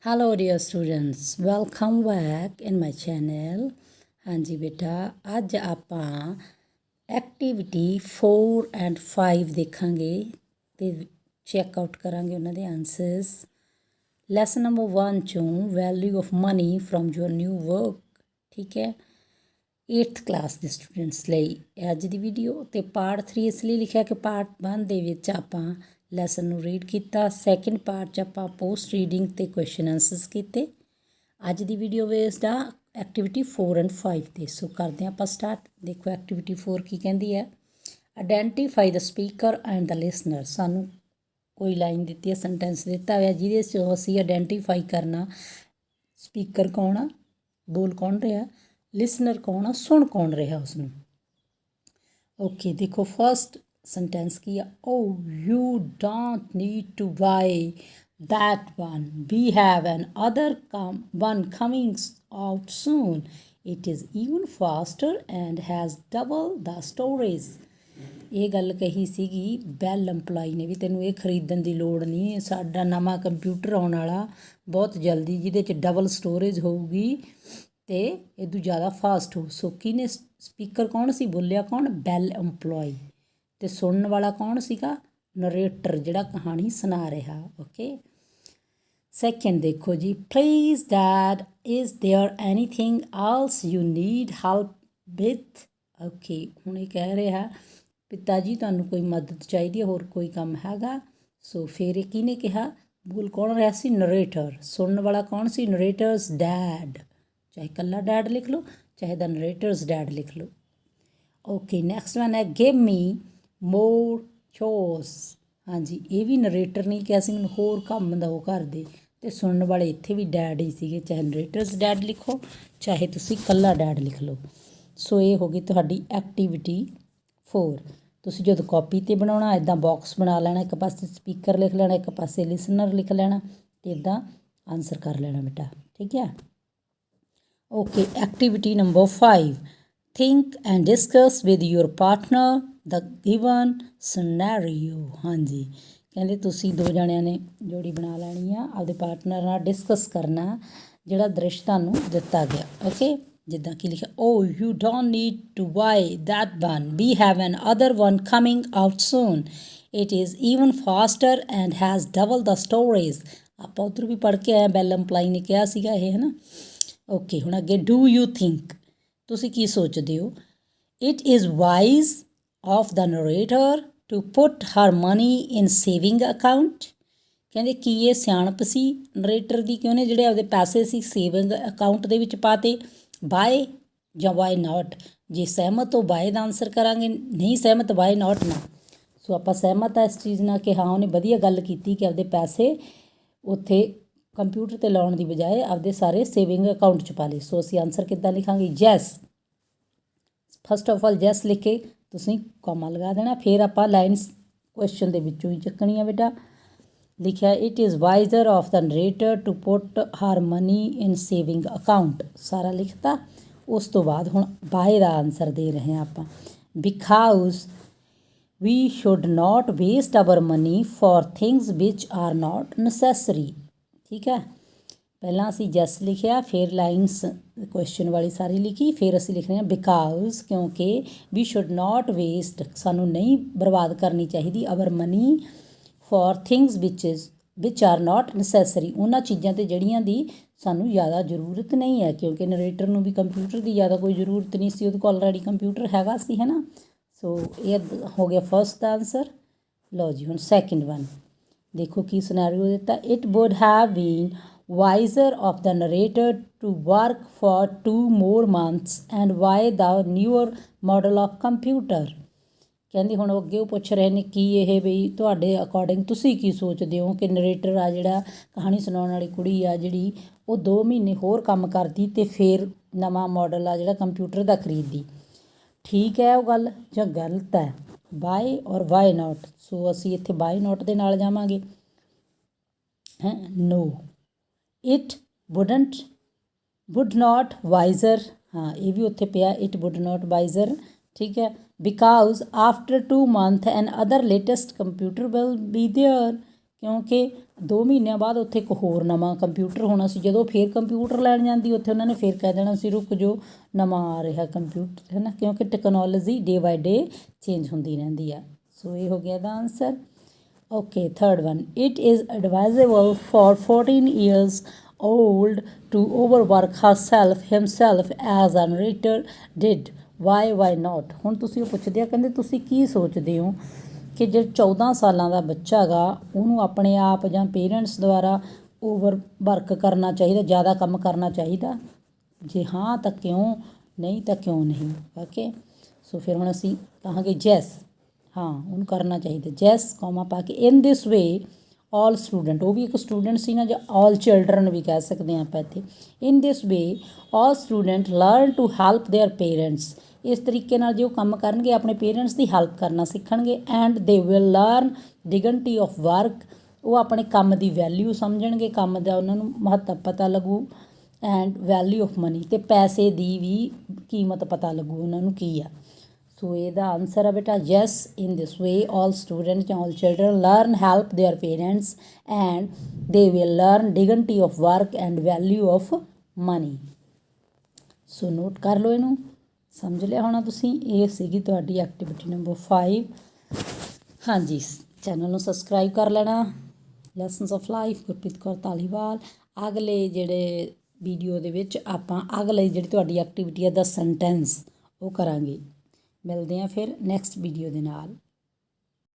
Hello dear students, welcome back in my channel. हाँ जी बेटा, ਅੱਜ ਆਪਾਂ ਐਕਟੀਵਿਟੀ 4 ਐਂਡ 5 ਦੇਖਾਂਗੇ ਤੇ ਚੈੱਕ ਆਊਟ ਕਰਾਂਗੇ ਉਹਨਾਂ ਦੇ ਆਨਸਰਸ। ਲੈਸਨ ਨੰਬਰ 1 ਚੋਂ value of money from your new work. ਠੀਕ ਹੈ, 8th ਕਲਾਸ ਦੇ ਸਟੂਡੈਂਟਸ ਲਈ ਅੱਜ ਦੀ ਵੀਡੀਓ। ਤੇ ਪਾਰਟ 3 ਇਸ ਲਈ ਲਿਖਿਆ ਕਿ ਪਾਰਟ 1 ਦੇ ਵਿੱਚ ਆਪਾਂ ਲੈਸਨ ਨੂੰ ਰੀਡ ਕੀਤਾ, ਸੈਕਿੰਡ ਪਾਰਟ 'ਚ ਆਪਾਂ ਪੋਸਟ ਰੀਡਿੰਗ ਤੇ ਕੁਐਸਚਨ ਆਨਸਰਸ ਕੀਤੇ। ਅੱਜ ਦੀ ਵੀਡੀਓ ਬੇਸਡ ਆ ਐਕਟੀਵਿਟੀ 4 ਐਂਡ 5 ਤੇ। ਸੋ ਕਰਦੇ ਹਾਂ ਆਪਾਂ ਸਟਾਰਟ। ਦੇਖੋ ਐਕਟੀਵਿਟੀ 4 ਕੀ ਕਹਿੰਦੀ ਹੈ, identify the speaker and the listener. ਸਾਨੂੰ ਕੋਈ ਲਾਈਨ ਦਿੱਤੀ ਹੈ, ਸੈਂਟੈਂਸ ਦਿੱਤਾ ਹੋਇਆ ਜਿਹਦੇ 'ਚ ਅਸੀਂ ਆਈਡੈਂਟੀਫਾਈ ਕਰਨਾ ਸਪੀਕਰ ਕੌਣ ਆ, ਬੋਲ ਕੌਣ ਰਿਹਾ, ਲਿਸਨਰ ਕੌਣ ਆ, ਸੁਣ ਕੌਣ ਰਿਹਾ ਉਸਨੂੰ। ਓਕੇ, ਦੇਖੋ ਫਸਟ sentence ਕੀ ਆ, oh you don't need to buy that one, we have another one coming out soon, it is even faster and has double the storage। ਇਹ ਗੱਲ ਕਹੀ ਸੀਗੀ ਬੈਲ EMPLOYEE ਨੇ ਵੀ ਤੈਨੂੰ ਇਹ ਖਰੀਦਣ ਦੀ ਲੋੜ ਨਹੀਂ, ਸਾਡਾ ਨਵਾਂ ਕੰਪਿਊਟਰ ਆਉਣ ਵਾਲਾ ਬਹੁਤ ਜਲਦੀ ਜਿਹਦੇ 'ਚ ਡਬਲ ਸਟੋਰੇਜ ਹੋਊਗੀ ਤੇ ਇਦੋਂ ਜ਼ਿਆਦਾ ਫਾਸਟ ਹੋ। ਸੋ ਕਿਹਨੇ ਸਪੀਕਰ ਕੌਣ ਸੀ, ਬੋਲਿਆ ਕੌਣ, ਬੈਲ EMPLOYEE। ਤੇ ਸੁਣਨ ਵਾਲਾ ਕੌਣ ਸੀਗਾ, ਨਰੇਟਰ ਜਿਹੜਾ ਕਹਾਣੀ ਸੁਣਾ ਰਿਹਾ। ਓਕੇ, ਸੈਕਿੰਡ ਦੇਖੋ ਜੀ, please dad is there anything else you need help with. Okay, ਹੁਣ ਇਹ ਕਹਿ ਰਿਹਾ ਪਿਤਾ ਜੀ ਤੁਹਾਨੂੰ ਕੋਈ ਮਦਦ ਚਾਹੀਦੀ ਹੈ, ਹੋਰ ਕੋਈ ਕੰਮ ਹੈਗਾ। ਸੋ ਫਿਰ ਇਹ ਕਿਹਨੇ ਕਿਹਾ, ਬੋਲ ਕੌਣ ਰਿਹਾ ਸੀ, ਨਰੇਟਰ। ਸੁਣਨ ਵਾਲਾ ਕੌਣ ਸੀ, ਨਰੇਟਰਸ ਡੈਡ। ਚਾਹੇ ਇਕੱਲਾ ਡੈਡ ਲਿਖ ਲਓ, ਚਾਹੇ ਦਾ ਨਰੇਟਰਸ ਡੈਡ ਲਿਖ ਲਓ। ਓਕੇ, ਨੈਕਸਟ ਵਨ ਹੈ ਗਿਵ ਮੀ ਮੋਰ ਚੋਰਸ। ਹਾਂਜੀ, ਇਹ ਵੀ ਨਰੇਟਰ ਨਹੀਂ ਕਿਹਾ ਸੀ ਮੈਨੂੰ ਹੋਰ ਕੰਮ ਦਿਓ ਘਰ ਦੇ, ਅਤੇ ਸੁਣਨ ਵਾਲੇ ਇੱਥੇ ਵੀ ਡੈਡ ਹੀ ਸੀਗੇ, ਚਾਹੇ ਨਰੇਟਰਸ ਡੈਡ ਲਿਖੋ ਚਾਹੇ ਤੁਸੀਂ ਇਕੱਲਾ ਡੈਡ ਲਿਖ ਲਓ। ਸੋ ਇਹ ਹੋ ਗਈ ਤੁਹਾਡੀ ਐਕਟੀਵਿਟੀ 4। ਤੁਸੀਂ ਜਦੋਂ ਕਾਪੀ 'ਤੇ ਬਣਾਉਣਾ ਇੱਦਾਂ ਬਾਕਸ ਬਣਾ ਲੈਣਾ, ਇੱਕ ਪਾਸੇ ਸਪੀਕਰ ਲਿਖ ਲੈਣਾ, ਇੱਕ ਪਾਸੇ ਲਿਸਨਰ ਲਿਖ ਲੈਣਾ ਅਤੇ ਇੱਦਾਂ ਆਨਸਰ ਕਰ ਲੈਣਾ ਬੇਟਾ। ਠੀਕ ਹੈ, okay. Activity number 5, think and discuss with your partner the given scenario। ਹਾਂਜੀ, ਕਹਿੰਦੇ ਤੁਸੀਂ ਦੋ ਜਣਿਆਂ ਨੇ ਜੋੜੀ ਬਣਾ ਲੈਣੀ ਆ, ਆਪਦੇ ਪਾਰਟਨਰ ਨਾਲ ਡਿਸਕਸ ਕਰਨਾ ਜਿਹੜਾ ਦ੍ਰਿਸ਼ ਤੁਹਾਨੂੰ ਦਿੱਤਾ ਗਿਆ। ਓਕੇ, ਜਿੱਦਾਂ ਕਿ ਲਿਖਿਆ, oh you don't need to buy that one, we have another one coming out soon, it is even faster and has double the storage। ਆਪਾਂ ਉੱਧਰ ਵੀ ਪੜ੍ਹ ਕੇ ਆਏ, ਬੈਲ EMPLOYEE ਨੇ ਕਿਹਾ ਸੀਗਾ ਇਹ, ਹੈ ਨਾ। ਓਕੇ, ਹੁਣ ਅੱਗੇ ਡੂ ਯੂ ਥਿੰਕ, ਤੁਸੀਂ ਕੀ ਸੋਚਦੇ ਹੋ। It is wise of the narrator to put her money in saving account. ਕਹਿੰਦੇ ਕੀ ਇਹ ਸਿਆਣਪ ਸੀ ਨਰੇਟਰ ਦੀ ਕਿ ਉਹਨੇ ਜਿਹੜੇ ਆਪਦੇ ਪੈਸੇ ਸੀ ਸੇਵਿੰਗ ਅਕਾਊਂਟ ਦੇ ਵਿੱਚ ਪਾਤੇ। ਬਾਏ ਜਾਂ ਵਾਈ ਨਾਟ। ਜੇ ਸਹਿਮਤ ਹੋ ਬਾਏ ਦਾ ਆਨਸਰ ਕਰਾਂਗੇ, ਨਹੀਂ ਸਹਿਮਤ ਵਾਈ ਨਾਟ ਨਾ। ਸੋ ਆਪਾਂ ਸਹਿਮਤ ਆ ਇਸ ਚੀਜ਼ ਨਾਲ ਕਿ ਹਾਂ ਉਹਨੇ ਵਧੀਆ ਗੱਲ ਕੀਤੀ ਕਿ ਆਪਦੇ ਪੈਸੇ ਉੱਥੇ ਕੰਪਿਊਟਰ 'ਤੇ ਲਾਉਣ ਦੀ ਬਜਾਏ ਆਪਦੇ ਸਾਰੇ ਸੇਵਿੰਗ ਅਕਾਊਂਟ 'ਚ ਪਾ ਲਏ। ਸੋ ਅਸੀਂ ਆਨਸਰ ਕਿੱਦਾਂ ਲਿਖਾਂਗੇ, ਜੈਸ। ਫਸਟ ਆਫ ਆਲ ਜੈਸ ਲਿਖ ਕੇ ਤੁਸੀਂ ਕੋਮਾ ਲਗਾ ਦੇਣਾ, ਫਿਰ ਆਪਾਂ ਲਾਈਨਸ ਕੁਐਸਚਨ ਦੇ ਵਿੱਚੋਂ ਹੀ ਚੱਕਣੀ ਆ ਬੇਟਾ। ਲਿਖਿਆ it is wiser of the narrator to put her money in saving account, ਸਾਰਾ ਲਿਖਤਾ। ਉਸ ਤੋਂ ਬਾਅਦ ਹੁਣ ਬਾਏ ਦਾ ਆਨਸਰ ਦੇ ਰਹੇ ਹਾਂ ਆਪਾਂ, because we should not waste our money for things which are not necessary. ਠੀਕ ਹੈ, ਪਹਿਲਾਂ ਅਸੀਂ ਜੈਸ ਲਿਖਿਆ, ਫਿਰ ਲਾਈਨਸ ਕੁਐਸਚਨ ਵਾਲੀ ਸਾਰੀ ਲਿਖੀ, ਫਿਰ ਅਸੀਂ ਲਿਖ ਰਹੇ ਹਾਂ ਬਿਕਾਊਜ਼, ਕਿਉਂਕਿ ਵੀ ਸ਼ੁੱਡ ਨਾਟ ਵੇਸਟ, ਸਾਨੂੰ ਨਹੀਂ ਬਰਬਾਦ ਕਰਨੀ ਚਾਹੀਦੀ, our money for things which are not necessary, ਉਹਨਾਂ ਚੀਜ਼ਾਂ 'ਤੇ ਜਿਹੜੀਆਂ ਦੀ ਸਾਨੂੰ ਜ਼ਿਆਦਾ ਜ਼ਰੂਰਤ ਨਹੀਂ ਹੈ। ਕਿਉਂਕਿ ਨਰੇਟਰ ਨੂੰ ਵੀ ਕੰਪਿਊਟਰ ਦੀ ਜ਼ਿਆਦਾ ਕੋਈ ਜ਼ਰੂਰਤ ਨਹੀਂ ਸੀ, ਉਹਦੇ ਕੋਲ ਆਲਰੇਡੀ ਕੰਪਿਊਟਰ ਹੈਗਾ ਸੀ, ਹੈ ਨਾ। ਸੋ ਇਹ ਹੋ ਗਿਆ ਫਸਟ ਦਾ ਆਨਸਰ। ਲਓ ਜੀ, ਹੁਣ ਸੈਕਿੰਡ ਵਨ ਦੇਖੋ ਕੀ ਸਿਨੈਰੀਓ ਦਿੱਤਾ, it would have been wiser of the narrator to work for 2 more months and buy the newer model of computer. ਕਹਿੰਦੀ ਹੁਣ ਅੱਗੇ ਉਹ ਪੁੱਛ ਰਹੇ ਨੇ ਕੀ ਇਹ ਵੀ ਤੁਹਾਡੇ ਅਕੋਰਡਿੰਗ ਤੁਸੀਂ ਕੀ ਸੋਚਦੇ ਹੋ ਕਿ ਨਰੇਟਰ ਆ ਜਿਹੜਾ ਕਹਾਣੀ ਸੁਣਾਉਣ ਵਾਲੀ ਕੁੜੀ ਆ ਜਿਹੜੀ ਉਹ 2 ਮਹੀਨੇ ਹੋਰ ਕੰਮ ਕਰਦੀ ਅਤੇ ਫਿਰ ਨਵਾਂ ਮਾਡਲ ਆ ਜਿਹੜਾ ਕੰਪਿਊਟਰ ਦਾ ਖਰੀਦਦੀ। ਠੀਕ ਹੈ ਉਹ ਗੱਲ ਜਾਂ ਗਲਤ ਹੈ, ਬਾਏ ਔਰ ਵਾਈ ਨਾਟ। ਸੋ ਅਸੀਂ ਇੱਥੇ ਬਾਏ ਨਾਟ ਦੇ ਨਾਲ ਜਾਵਾਂਗੇ, ਹੈ ਨੋ। ਇਟ ਵੁੱਡ ਨਾਟ ਵਾਈਜ਼ਰ, ਹਾਂ ਇਹ ਵੀ ਉੱਥੇ ਪਿਆ, ਇਟ ਵੁੱਡ ਨਾਟ ਵਾਈਜ਼ਰ। ਠੀਕ ਹੈ, because after 2 months an other latest computer will be there. ਕਿਉਂਕਿ 2 ਮਹੀਨਿਆਂ ਬਾਅਦ ਉੱਥੇ ਇੱਕ ਹੋਰ ਨਵਾਂ ਕੰਪਿਊਟਰ ਹੋਣਾ ਸੀ। ਜਦੋਂ ਫਿਰ ਕੰਪਿਊਟਰ ਲੈਣ ਜਾਂਦੀ ਉੱਥੇ ਉਹਨਾਂ ਨੇ ਫਿਰ ਕਹਿ ਦੇਣਾ ਸੀ ਰੁਕ ਜੋ, ਨਵਾਂ ਆ ਰਿਹਾ ਕੰਪਿਊਟਰ, ਹੈ ਨਾ, ਕਿਉਂਕਿ technology day by day change ਹੁੰਦੀ ਰਹਿੰਦੀ ਆ। ਸੋ ਇਹ ਹੋ ਗਿਆ ਇਹਦਾ answer. Okay, third one, it is advisable for 14 years old to overwork herself himself as a narrator did, why not। ਹੁਣ ਤੁਸੀਂ ਉਹ ਪੁੱਛਦੇ ਆ, ਕਹਿੰਦੇ ਤੁਸੀਂ ਕੀ ਸੋਚਦੇ ਹੋ ਕਿ ਜੇ 14 ਸਾਲਾਂ ਦਾ ਬੱਚਾ ਗਾ ਉਹਨੂੰ ਆਪਣੇ ਆਪ ਜਾਂ ਪੇਰੈਂਟਸ ਦੁਆਰਾ ਓਵਰ ਵਰਕ ਕਰਨਾ ਚਾਹੀਦਾ, ਜ਼ਿਆਦਾ ਕੰਮ ਕਰਨਾ ਚਾਹੀਦਾ, ਜੇ ਹਾਂ ਤਾਂ ਕਿਉਂ, ਨਹੀਂ ਤਾਂ ਕਿਉਂ ਨਹੀਂ। ਓਕੇ, ਸੋ ਫਿਰ ਹੁਣ ਅਸੀਂ ਕਹਾਂਗੇ ਜੈਸ, ਹਾਂ ਉਹਨੂੰ ਕਰਨਾ ਚਾਹੀਦਾ। ਜੈਸ ਕੌਮਾ ਪਾ ਕੇ, ਇਨ ਦਿਸ ਵੇ ਆਲ ਸਟੂਡੈਂਟ, ਉਹ ਵੀ ਇੱਕ ਸਟੂਡੈਂਟ ਸੀ ਨਾ, ਜਾਂ ਆਲ ਚਿਲਡਰਨ ਵੀ ਕਹਿ ਸਕਦੇ ਹਾਂ ਆਪਾਂ ਇੱਥੇ। In this way all student learn to help their parents, ਇਸ ਤਰੀਕੇ ਨਾਲ ਜੇ ਉਹ ਕੰਮ ਕਰਨਗੇ ਆਪਣੇ ਪੇਰੈਂਟਸ ਦੀ ਹੈਲਪ ਕਰਨਾ ਸਿੱਖਣਗੇ। And they will learn dignity of work, ਉਹ ਆਪਣੇ ਕੰਮ ਦੀ ਵੈਲਿਊ ਸਮਝਣਗੇ, ਕੰਮ ਦਾ ਉਹਨਾਂ ਨੂੰ ਮਹੱਤਵ ਪਤਾ ਲੱਗੂ। ਐਂਡ ਵੈਲਿਊ ਆਫ ਮਨੀ, ਅਤੇ ਪੈਸੇ ਦੀ ਵੀ ਕੀਮਤ ਪਤਾ ਲੱਗੂ ਉਹਨਾਂ ਨੂੰ ਕੀ ਆ। ਸੋ ਇਹਦਾ ਆਨਸਰ ਆ ਬੇਟਾ yes, in this way all student ਜਾਂ all children learn help their parents and they will learn dignity of work and value of money. So note ਕਰ ਲਓ ਇਹਨੂੰ, ਸਮਝ ਲਿਆ ਹੋਣਾ ਤੁਸੀਂ। ਇਹ ਸੀਗੀ ਤੁਹਾਡੀ ਐਕਟੀਵਿਟੀ ਨੰਬਰ 5। ਹਾਂਜੀ, ਚੈਨਲ ਨੂੰ ਸਬਸਕ੍ਰਾਈਬ ਕਰ ਲੈਣਾ। Lessons of life Gurpreet Kaur Dhaliwal. ਅਗਲੇ ਜਿਹੜੇ ਵੀਡੀਓ ਦੇ ਵਿੱਚ ਆਪਾਂ ਅਗਲੇ ਜਿਹੜੀ ਤੁਹਾਡੀ ਐਕਟੀਵਿਟੀ ਹੈ ਦਾ ਸੈਂਟੈਂਸ ਉਹ ਕਰਾਂਗੇ। ਮਿਲਦੇ ਹਾਂ ਫਿਰ ਨੈਕਸਟ ਵੀਡੀਓ ਦੇ ਨਾਲ।